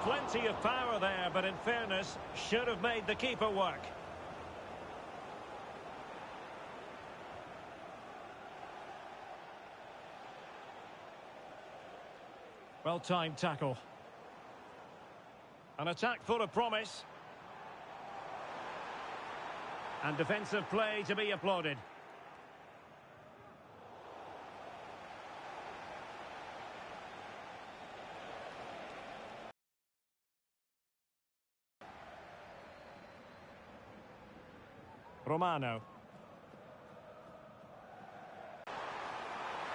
Plenty of power there, but in fairness, should have made the keeper work. Well-timed tackle. An attack full of promise. And defensive play to be applauded. Romano.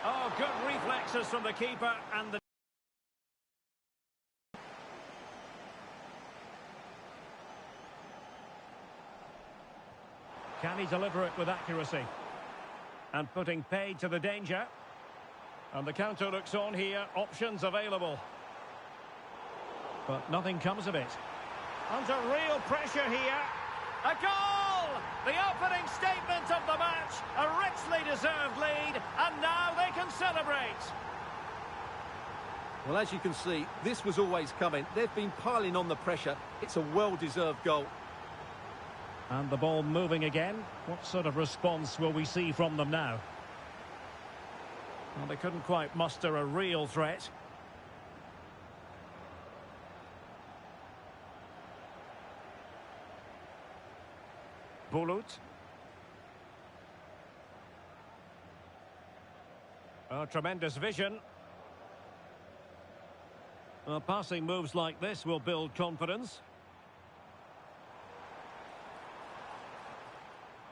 Oh, good reflexes from the keeper and the... Can he deliver it with accuracy? And putting paid to the danger. And the counter looks on here, options available. But nothing comes of it. Under real pressure here. A goal! The opening statement of the match. A richly deserved lead. And now they can celebrate. Well, as you can see, this was always coming. They've been piling on the pressure. It's a well-deserved goal. And the ball moving again. What sort of response will we see from them now? Well, they couldn't quite muster a real threat. Bulut. Oh, tremendous vision. Well, passing moves like this will build confidence.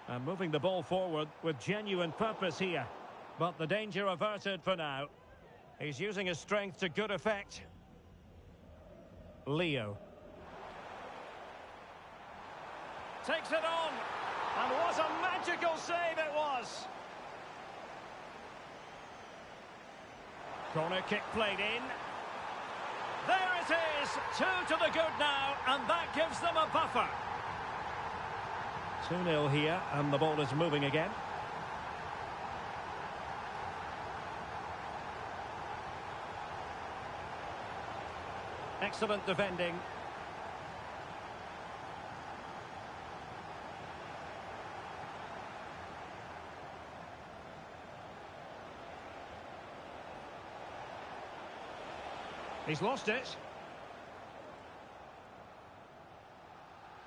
And moving the ball forward with genuine purpose here. But the danger averted for now. He's using his strength to good effect. Leo. Takes it on. And what a magical save it was. Corner kick played in. There it is. 2 to the good now. And that gives them a buffer. 2-0 here, and the ball is moving again. Excellent defending. He's lost it.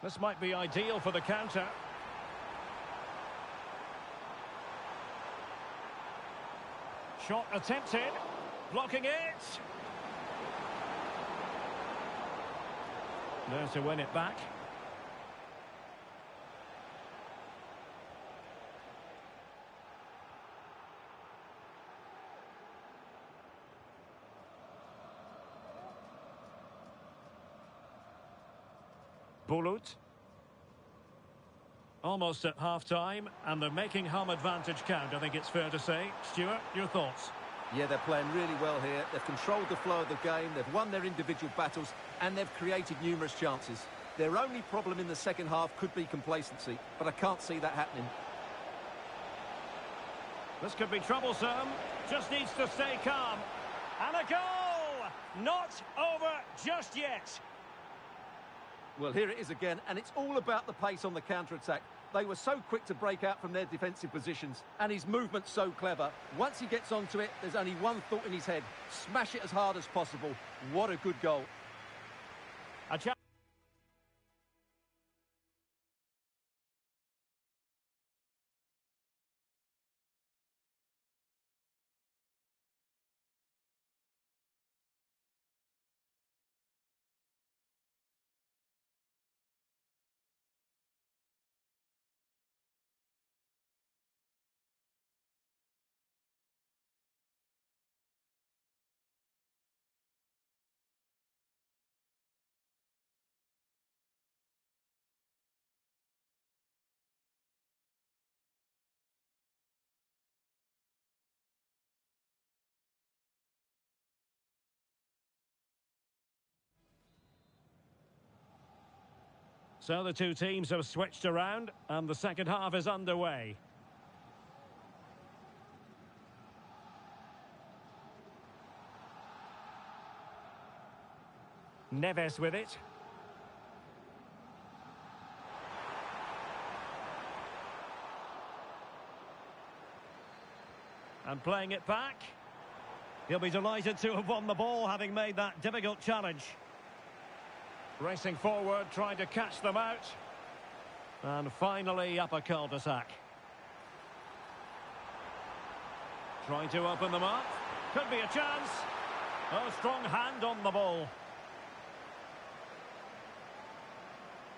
This might be ideal for the counter. Shot attempted, blocking it. There to win it back. Bulut. Almost at half-time, and they're making home advantage count, I think it's fair to say. Stuart, your thoughts? Yeah, they're playing really well here. They've controlled the flow of the game, they've won their individual battles, and they've created numerous chances. Their only problem in the second half could be complacency, but I can't see that happening. This could be troublesome. Just needs to stay calm. And a goal! Not over just yet. Well, here it is again, and it's all about the pace on the counter-attack. They were so quick to break out from their defensive positions, and his movement's so clever. Once he gets onto it, there's only one thought in his head. Smash it as hard as possible. What a good goal. A chance. So the two teams have switched around, and the second half is underway. Neves with it. And playing it back. He'll be delighted to have won the ball, having made that difficult challenge. Racing forward, trying to catch them out. And finally up a cul-de-sac. Trying to open them up. Could be a chance. Oh, strong hand on the ball.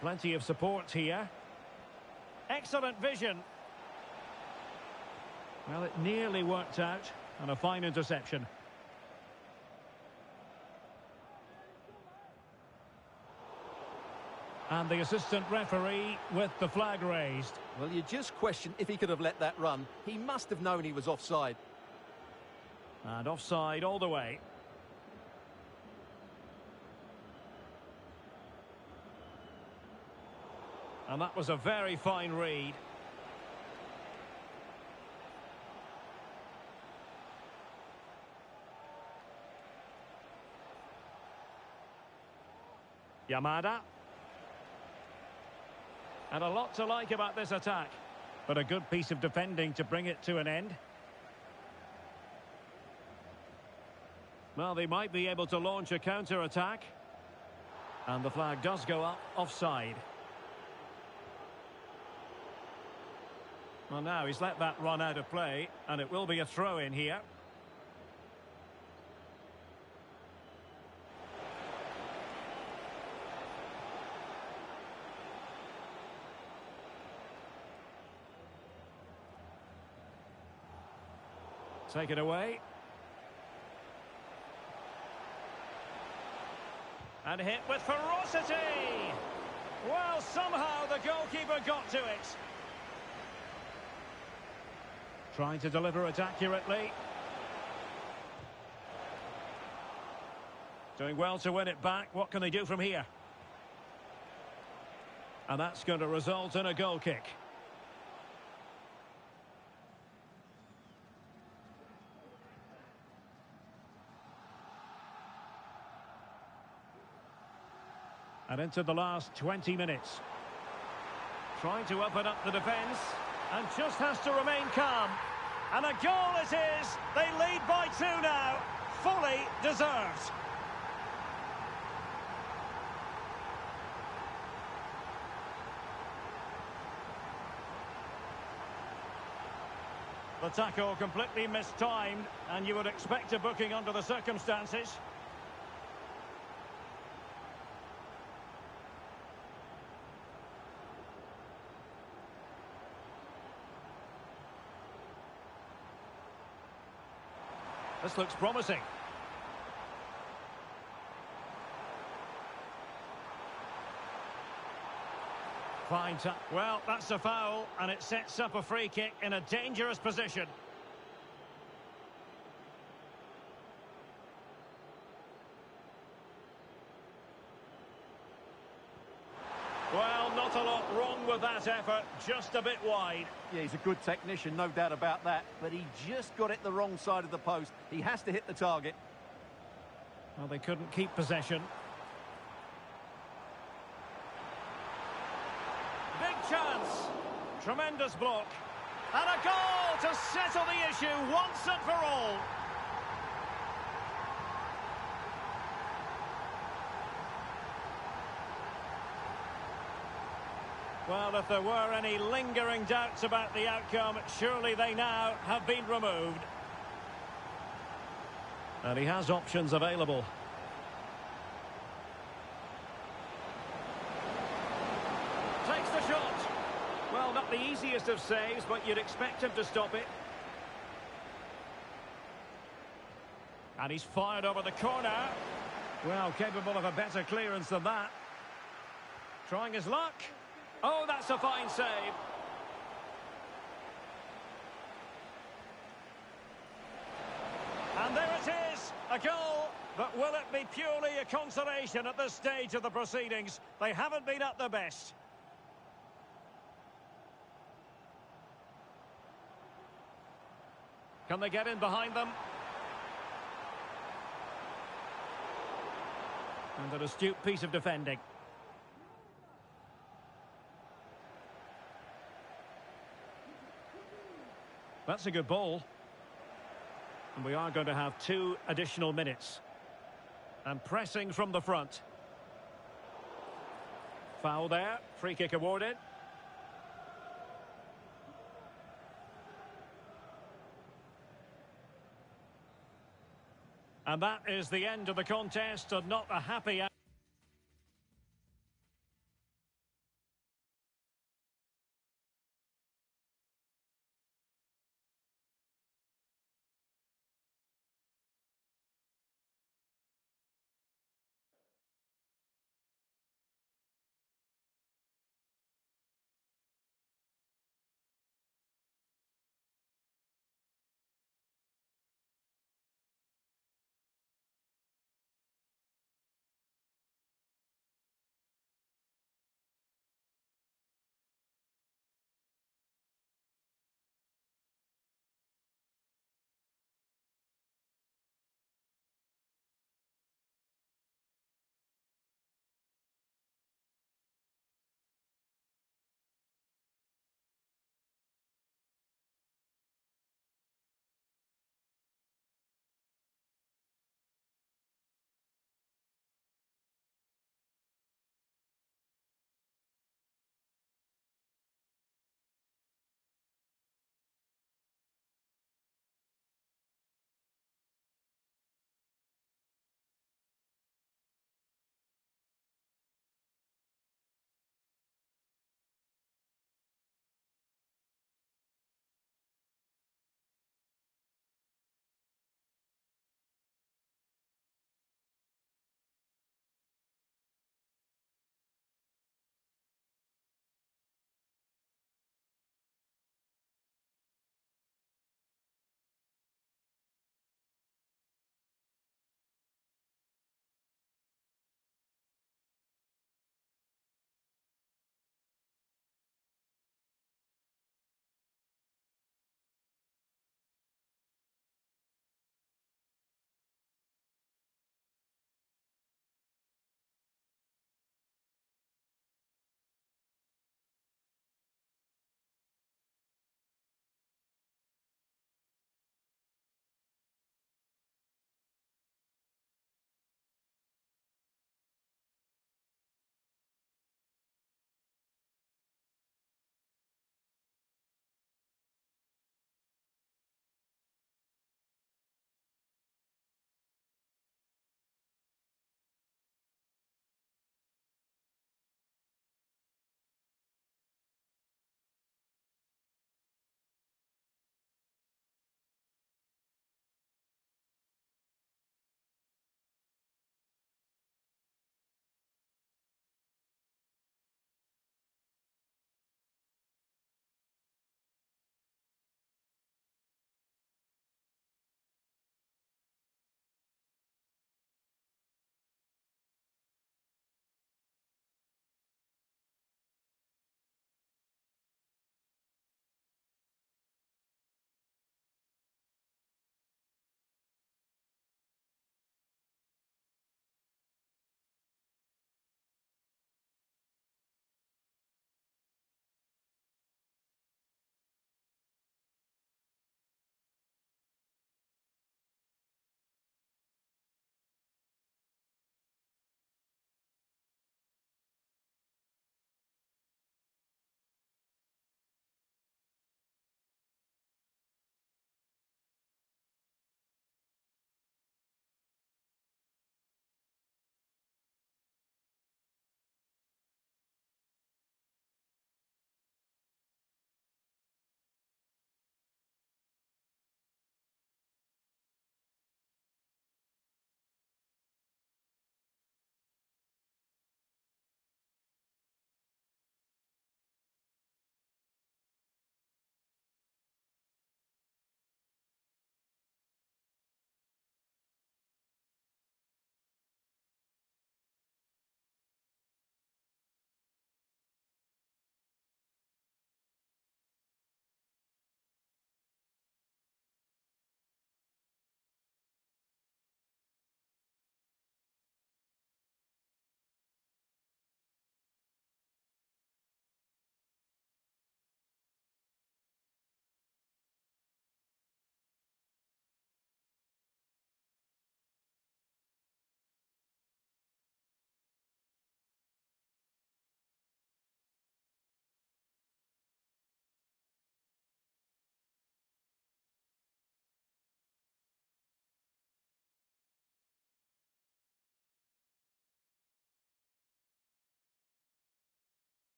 Plenty of support here. Excellent vision. Well, it nearly worked out. And a fine interception. And the assistant referee with the flag raised. Well, you just question if he could have let that run. He must have known he was offside. And offside all the way. And that was a very fine read. Yamada. And a lot to like about this attack. But a good piece of defending to bring it to an end. Well, they might be able to launch a counter-attack. And the flag does go up offside. Well, now he's let that run out of play. And it will be a throw-in here. Take it away. And hit with ferocity. Well, somehow the goalkeeper got to it. Trying to deliver it accurately. Doing well to win it back. What can they do from here? And that's going to result in a goal kick. And into the last 20 minutes. Trying to open up the defence. And just has to remain calm. And a goal it is. They lead by 2 now. Fully deserved. The tackle completely mistimed. And you would expect a booking under the circumstances. This looks promising. Fine touch. Well, that's a foul, and it sets up a free kick in a dangerous position. Well, not a lot wrong with that effort, just a bit wide. Yeah, he's a good technician, no doubt about that. But he just got it the wrong side of the post. He has to hit the target. Well, they couldn't keep possession. Big chance. Tremendous block. And a goal to settle the issue once and for all. Well, if there were any lingering doubts about the outcome, surely they now have been removed. And he has options available. Takes the shot. Well, not the easiest of saves, but you'd expect him to stop it. And he's fired over the corner. Well, capable of a better clearance than that. Trying his luck. Oh, that's a fine save. And there it is, a goal. But will it be purely a consolation at this stage of the proceedings? They haven't been at their best. Can they get in behind them? And an astute piece of defending. That's a good ball. And we are going to have 2 additional minutes. And pressing from the front. Foul there. Free kick awarded. And that is the end of the contest, and not a happy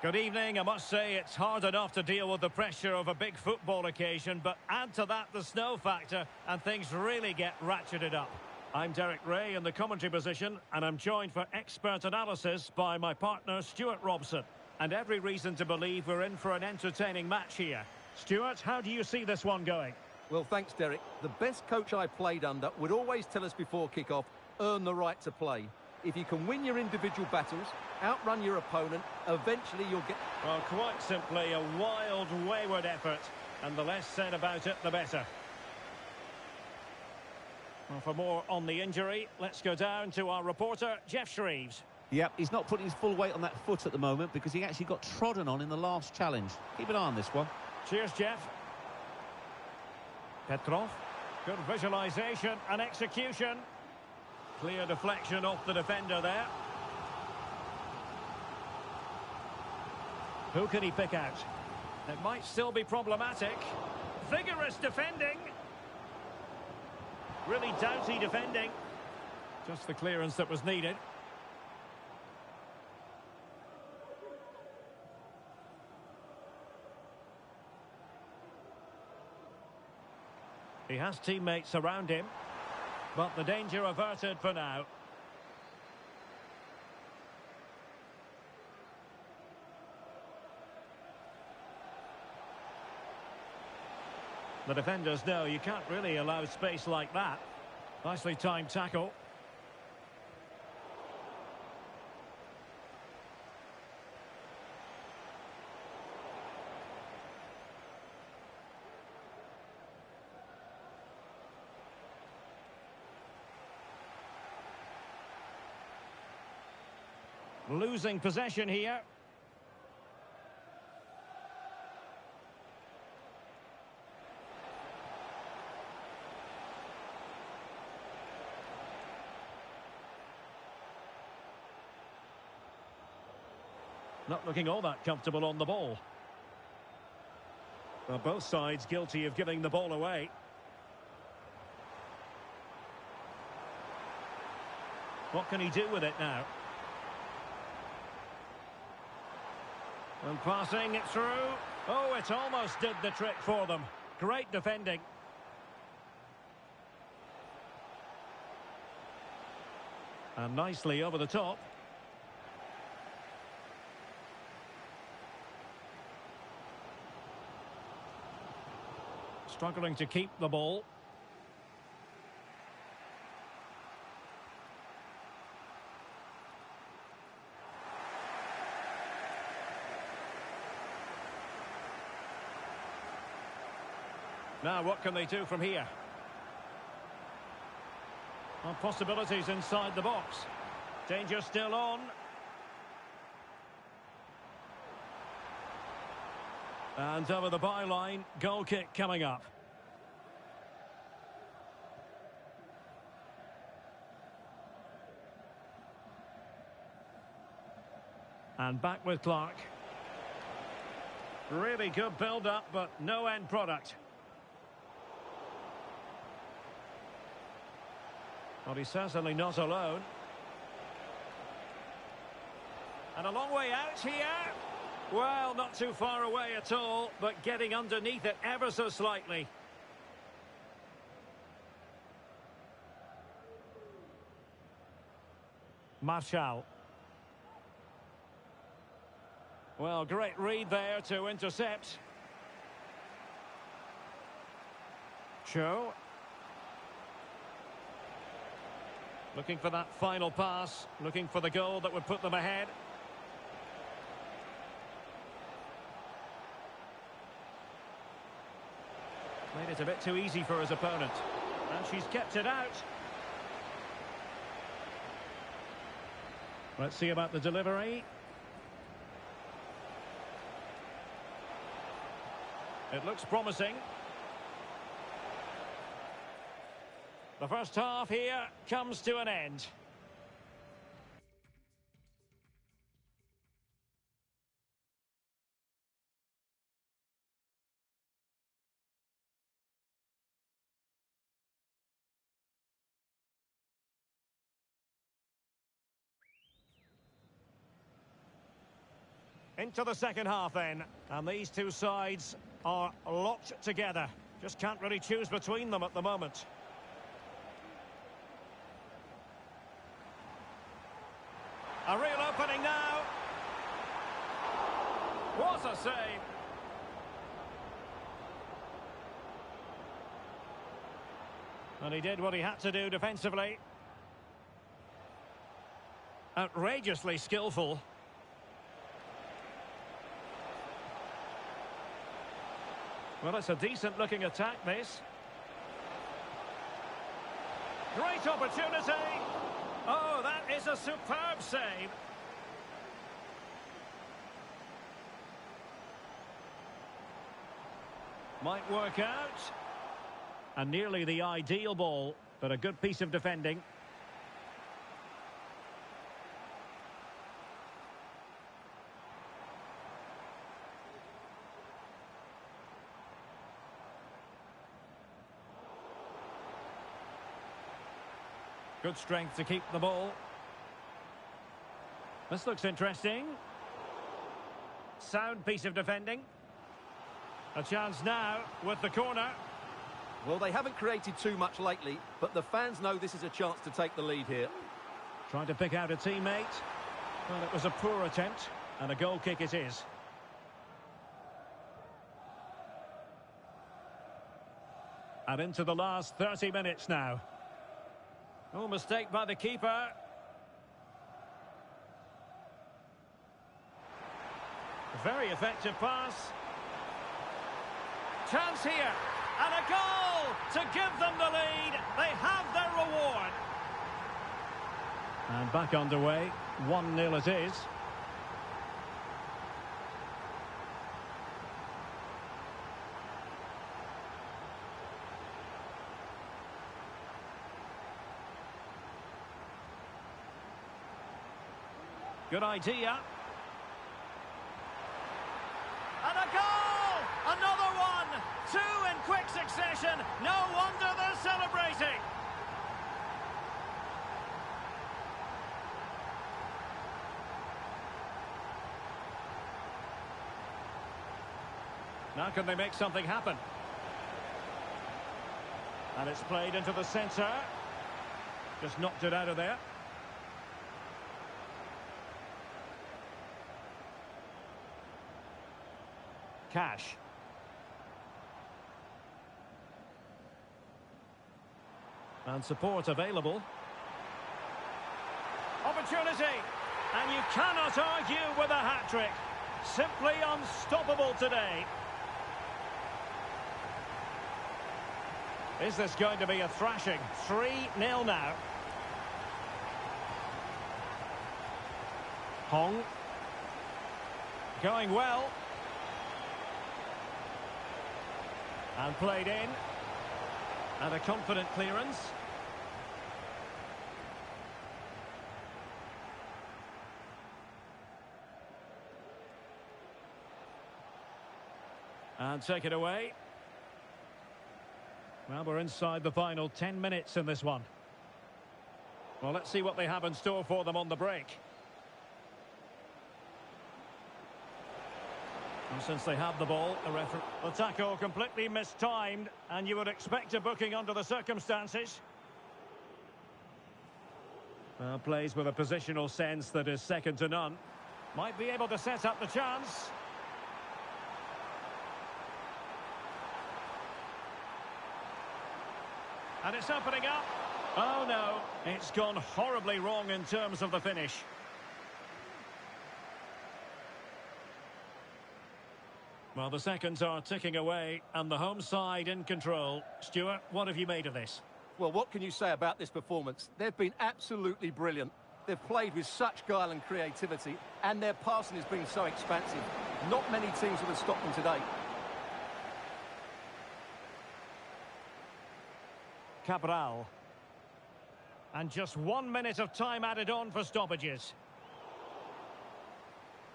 Good evening. I must say it's hard enough to deal with the pressure of a big football occasion, but add to that the snow factor and things really get ratcheted up. I'm Derek Ray in the commentary position, and I'm joined for expert analysis by my partner Stuart Robson. And every reason to believe we're in for an entertaining match here. Stuart, how do you see this one going? Well, thanks, Derek. The best coach I played under would always tell us before kick-off, earn the right to play. If you can win your individual battles, outrun your opponent, eventually you'll get... Well, quite simply, a wild, wayward effort. And the less said about it, the better. Well, for more on the injury, let's go down to our reporter, Jeff Shreves. Yep, he's not putting his full weight on that foot at the moment because he actually got trodden on in the last challenge. Keep an eye on this one. Cheers, Jeff. Petrov. Good visualisation and execution. Clear deflection off the defender there. Who can he pick out? It might still be problematic. Vigorous defending. Really doughty defending. Just the clearance that was needed. He has teammates around him, but the danger averted for now. The defenders know you can't really allow space like that. Nicely timed tackle. Losing possession here. Not looking all that comfortable on the ball. Well, both sides guilty of giving the ball away. What can he do with it now? And passing it through. Oh, it almost did the trick for them. Great defending. And nicely over the top. Struggling to keep the ball. Now, what can they do from here? Well, possibilities inside the box. Danger still on. And over the byline, goal kick coming up. And back with Clark. Really good build-up, but no end product. Well, he's certainly not alone. And a long way out here. Well, not too far away at all, but getting underneath it ever so slightly. Martial. Well, great read there to intercept. Cho. Looking for that final pass, looking for the goal that would put them ahead. Made it a bit too easy for his opponent. And she's kept it out. Let's see about the delivery. It looks promising. The first half here comes to an end. Into the second half then. And these two sides are locked together. Just can't really choose between them at the moment. A real opening now. What a save. And he did what he had to do defensively. Outrageously skillful. Well, it's a decent-looking attack, this. Great opportunity. Oh, that is a superb save. Might work out. And nearly the ideal ball, but a good piece of defending. Good strength to keep the ball. This looks interesting. Sound piece of defending. A chance now with the corner. Well, they haven't created too much lately, but the fans know this is a chance to take the lead here. Trying to pick out a teammate. Well, it was a poor attempt, and a goal kick it is. And into the last 30 minutes now. Oh, mistake by the keeper. Very effective pass. Chance here. And a goal to give them the lead. They have their reward. And back underway. 1-0 it is. Good idea. And a goal! Another one! Two in quick succession. No wonder they're celebrating. Now can they make something happen? And it's played into the centre. Just knocked it out of there. Cash. And support available. Opportunity. And you cannot argue with a hat-trick. Simply unstoppable today. Is this going to be a thrashing? 3-0 now. Hong. Going well. And played in. And a confident clearance. And take it away. Well, we're inside the final 10 minutes in this one. Well, let's see what they have in store for them on the break. And since they have the ball, the tackle completely mistimed, and you would expect a booking under the circumstances. Well, plays with a positional sense that is second to none. Might be able to set up the chance. And it's opening up. Oh no, it's gone horribly wrong in terms of the finish. Well, the seconds are ticking away, and the home side in control. Stuart, what have you made of this? Well, what can you say about this performance? They've been absolutely brilliant. They've played with such guile and creativity, and their passing has been so expansive. Not many teams would have stopped them today. Cabral. And just 1 minute of time added on for stoppages.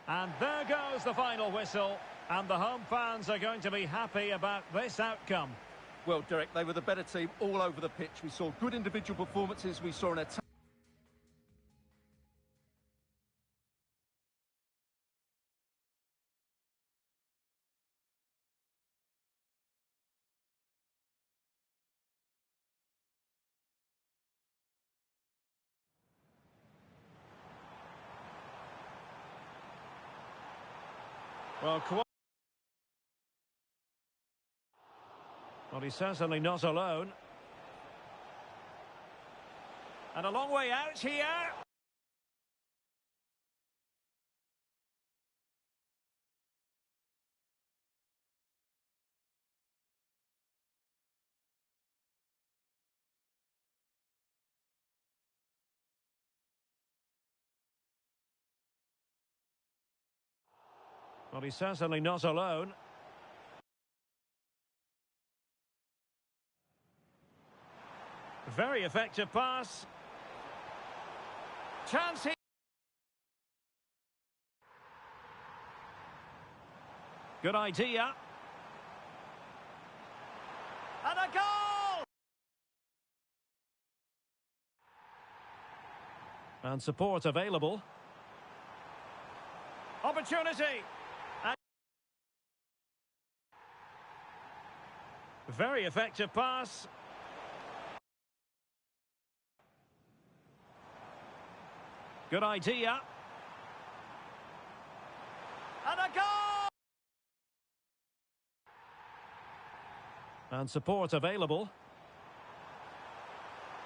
And there goes the final whistle. And the home fans are going to be happy about this outcome. Well, Derek, they were the better team all over the pitch. We saw good individual performances. We saw an attack. Well, he's certainly not alone. And a long way out here. Well, he's certainly not alone. Very effective pass. Chance here. Good idea. And a goal! And support available. Opportunity. And very effective pass. Good idea. And a goal! And support available.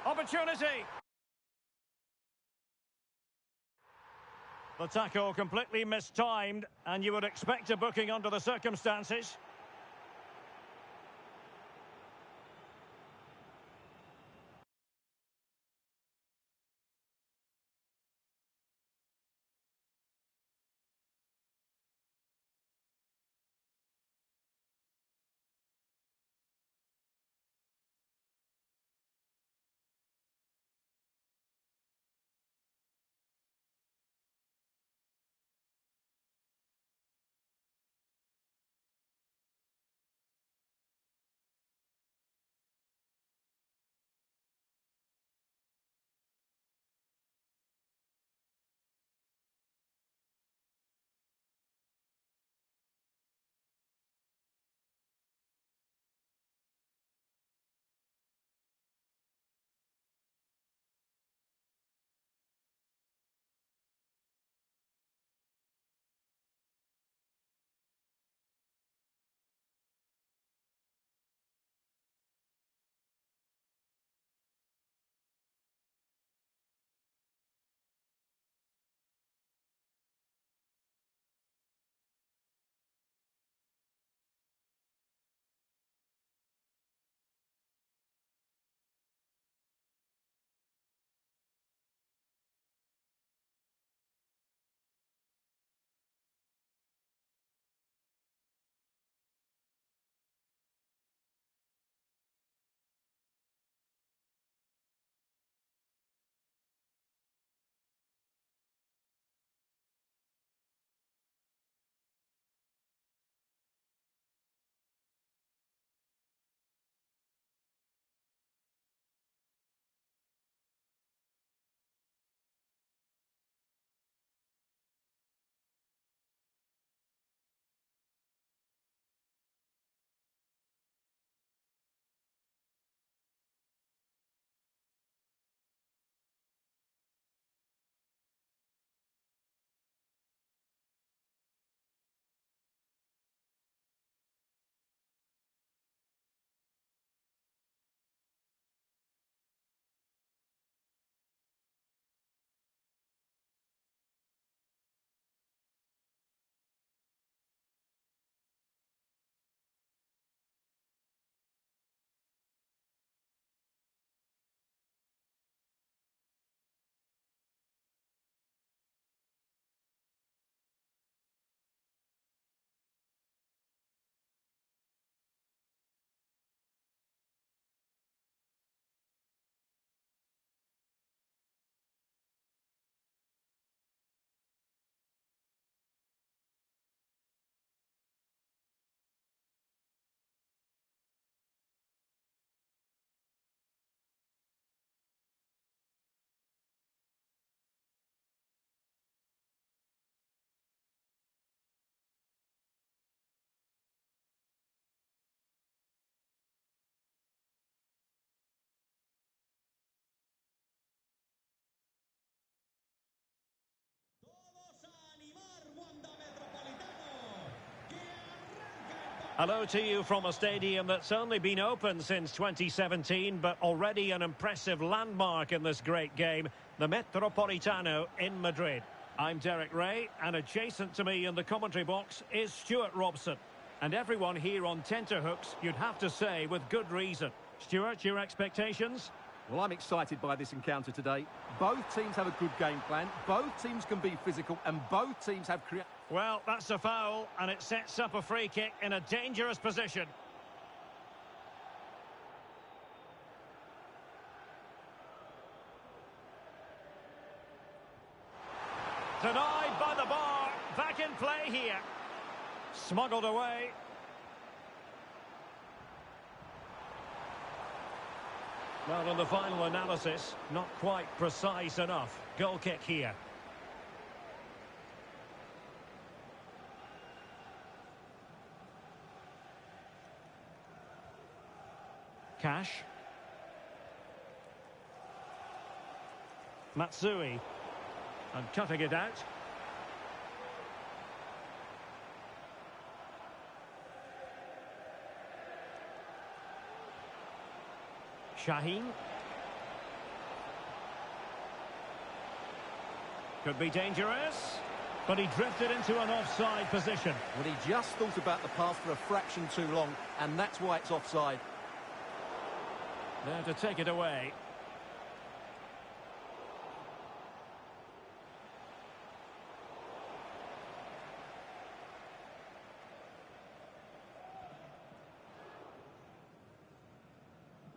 Opportunity. The tackle completely mistimed, and you would expect a booking under the circumstances. Hello to you from a stadium that's only been open since 2017, but already an impressive landmark in this great game, the Metropolitano in Madrid. I'm Derek Ray, and adjacent to me in the commentary box is Stuart Robson. And everyone here on tenterhooks, you'd have to say, with good reason. Stuart, your expectations? Well, I'm excited by this encounter today. Both teams have a good game plan, both teams can be physical, and both teams have Well, that's a foul, and it sets up a free kick in a dangerous position. Denied by the bar. Back in play here. Smuggled away. Well, in the final analysis, not quite precise enough. Goal kick here. Cash. Matsui. And cutting it out. Shaheen. Could be dangerous, but he drifted into an offside position. Well, he just thought about the pass for a fraction too long, and that's why it's offside. There to take it away.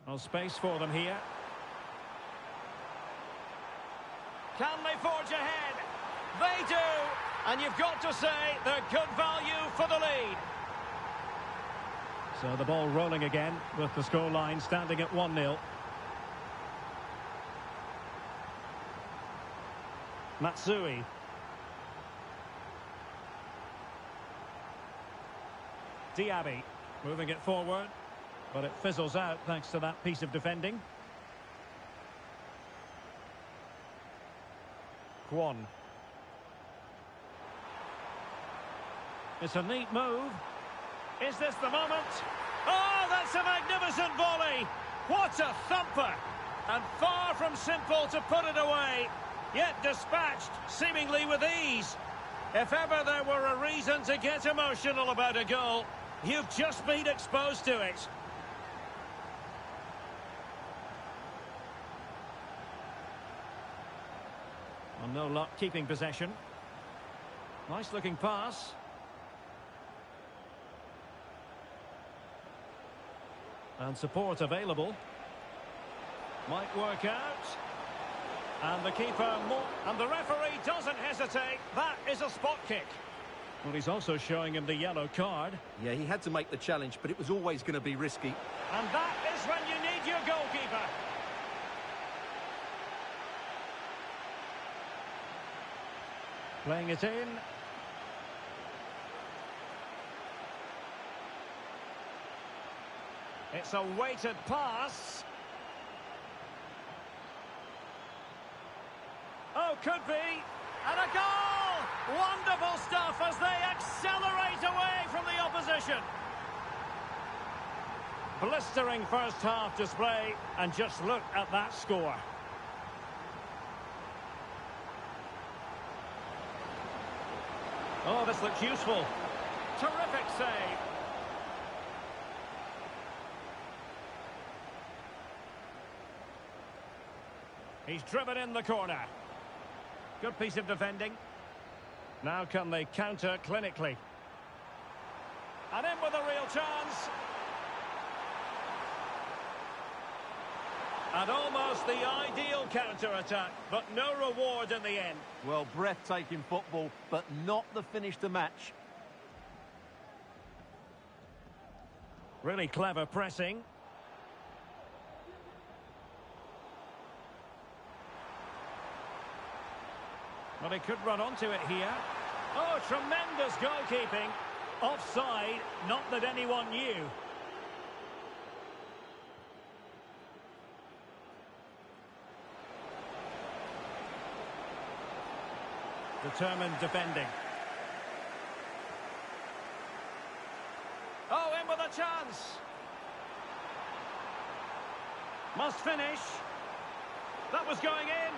Well, space for them here. Can they forge ahead? They do! And you've got to say they're good value for the lead. So the ball rolling again with the scoreline standing at 1-0. Matsui. Diaby moving it forward. But it fizzles out thanks to that piece of defending. Kwon. It's a neat move. Is this the moment? Oh, that's a magnificent volley. What a thumper. And far from simple to put it away. Yet dispatched, seemingly with ease. If ever there were a reason to get emotional about a goal, you've just been exposed to it. Well, no luck keeping possession. Nice looking pass. And support available. Might work out. And the keeper, and the referee doesn't hesitate. That is a spot kick. Well, he's also showing him the yellow card. Yeah, he had to make the challenge, but it was always going to be risky. And that is when you need your goalkeeper. Playing it in. It's a weighted pass. Oh, could be. And a goal! Wonderful stuff as they accelerate away from the opposition. Blistering first half display, and just look at that score. Oh, this looks useful. Terrific save. He's driven in the corner. Good piece of defending. Now can they counter clinically? And in with a real chance. And almost the ideal counter-attack, but no reward in the end. Well, breathtaking football, but not the finish to match. Really clever pressing. Well, he could run onto it here. Oh, tremendous goalkeeping. Offside, not that anyone knew. Determined defending. Oh, Must finish. That was going in.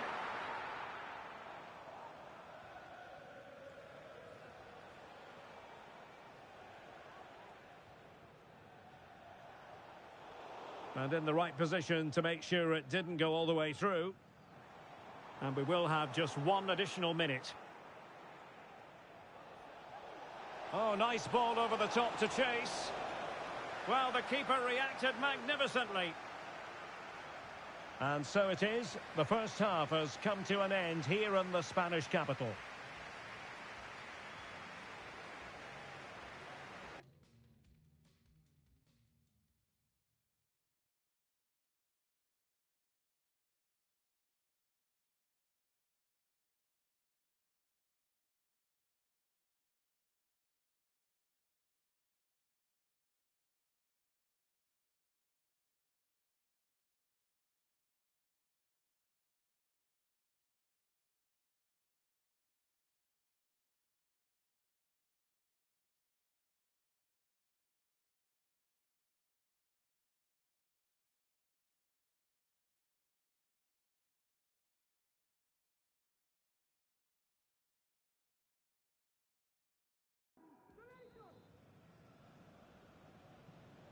And in the right position to make sure it didn't go all the way through. And we will have just one additional minute. Oh, nice ball over the top to chase. Well, the keeper reacted magnificently. And so it is. The first half has come to an end here in the Spanish capital.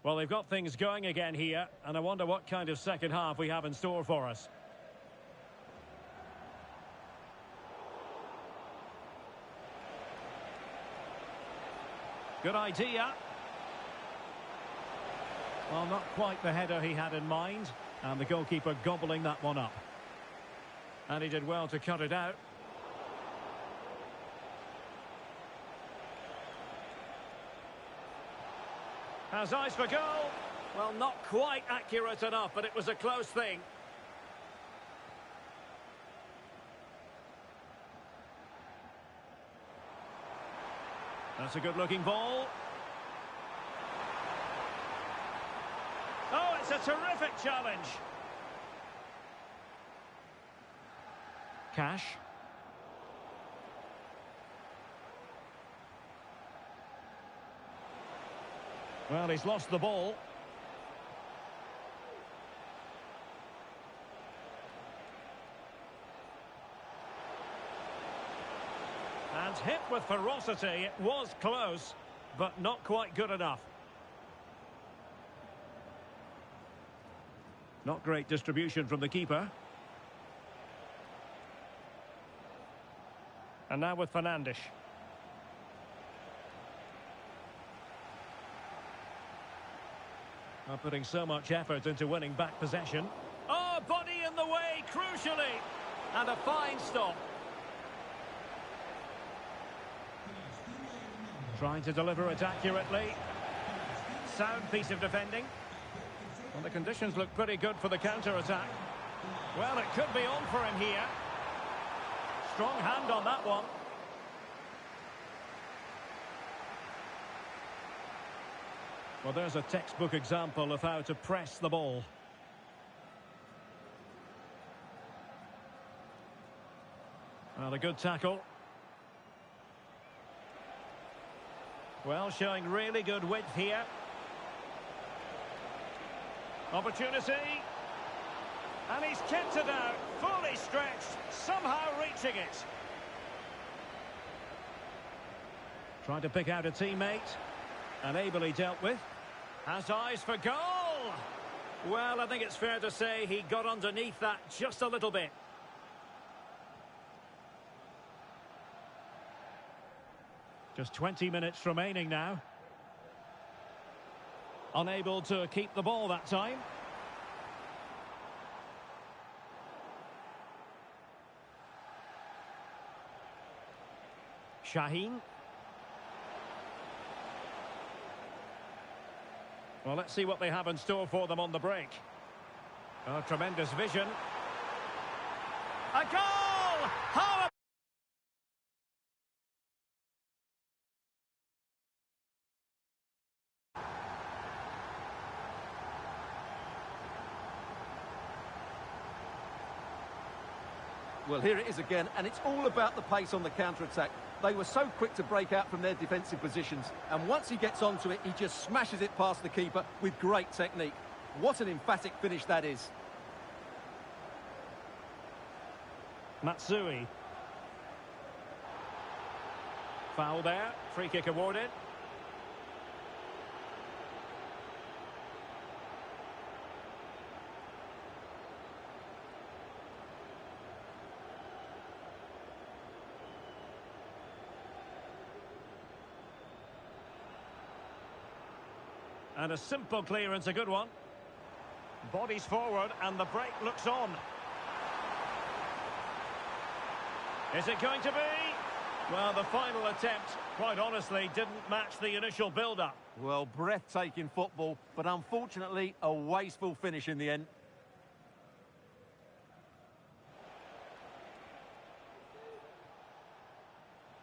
Well, they've got things going again here, and I wonder what kind of second half we have in store for us. Good idea. Well, not quite the header he had in mind, and the goalkeeper gobbling that one up. And he did well to cut it out. Has eyes for goal. Well, not quite accurate enough, but it was a close thing. That's a good-looking ball. Oh, it's a terrific challenge. Cash. Well, he's lost the ball. And hit with ferocity. It was close, but not quite good enough. Not great distribution from the keeper. And now with Fernandes. Not putting so much effort into winning back possession. Oh, body in the way, crucially. And a fine stop. Trying to deliver it accurately. Sound piece of defending. Well, the conditions look pretty good for the counter-attack. Well, it could be on for him here. Strong hand on that one. Well, there's a textbook example of how to press the ball. Well, a good tackle. Well, showing really good width here. Opportunity. And he's kept it out, fully stretched, somehow reaching it. Trying to pick out a teammate. And ably dealt with. Has eyes for goal. Well, I think it's fair to say he got underneath that just a little bit. Just 20 minutes remaining now. Unable to keep the ball that time. Shaheen. Well, let's see what they have in store for them on the break. Oh, tremendous vision. A goal! How Well, here it is again, and it's all about the pace on the counter-attack. They were so quick to break out from their defensive positions, and once he gets onto it, he just smashes it past the keeper with great technique. What an emphatic finish that is. Matsui. Foul there. Free kick awarded. And a simple clearance, a good one. Bodies forward and the break looks on. Is it going to be? Well, the final attempt, quite honestly, didn't match the initial build-up. Well, breathtaking football, but unfortunately a wasteful finish in the end.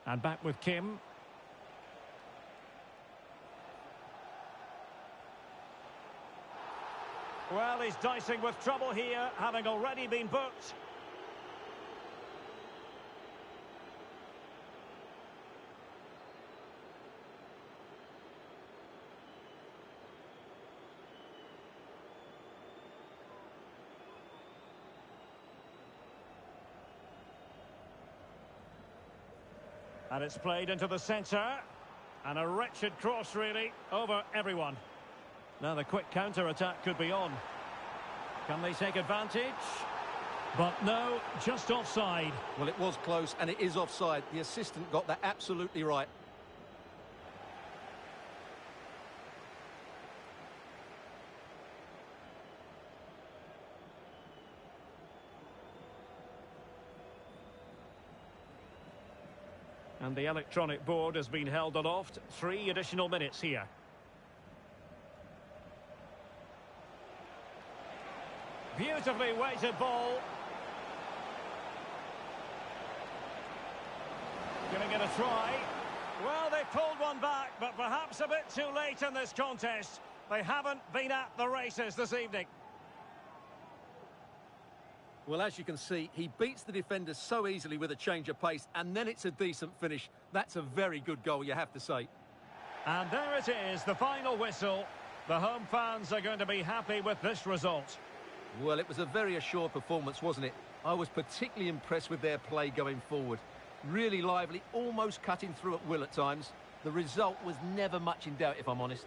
And back with Kim. Well, he's dicing with trouble here, having already been booked. And it's played into the centre. And a wretched cross, really, over everyone. Now the quick counter-attack could be on. Can they take advantage? But no, just offside. Well, it was close, and it is offside. The assistant got that absolutely right. And the electronic board has been held aloft. 3 additional minutes here. Beautifully weighted ball. Giving it a try. Well, they pulled one back, but perhaps a bit too late in this contest. They haven't been at the races this evening. Well, as you can see, he beats the defender so easily with a change of pace, and then it's a decent finish. That's a very good goal, you have to say. And there it is, the final whistle. The home fans are going to be happy with this result. Well, it was a very assured performance, wasn't it? I was particularly impressed with their play going forward. Really lively, almost cutting through at will at times. The result was never much in doubt, if I'm honest.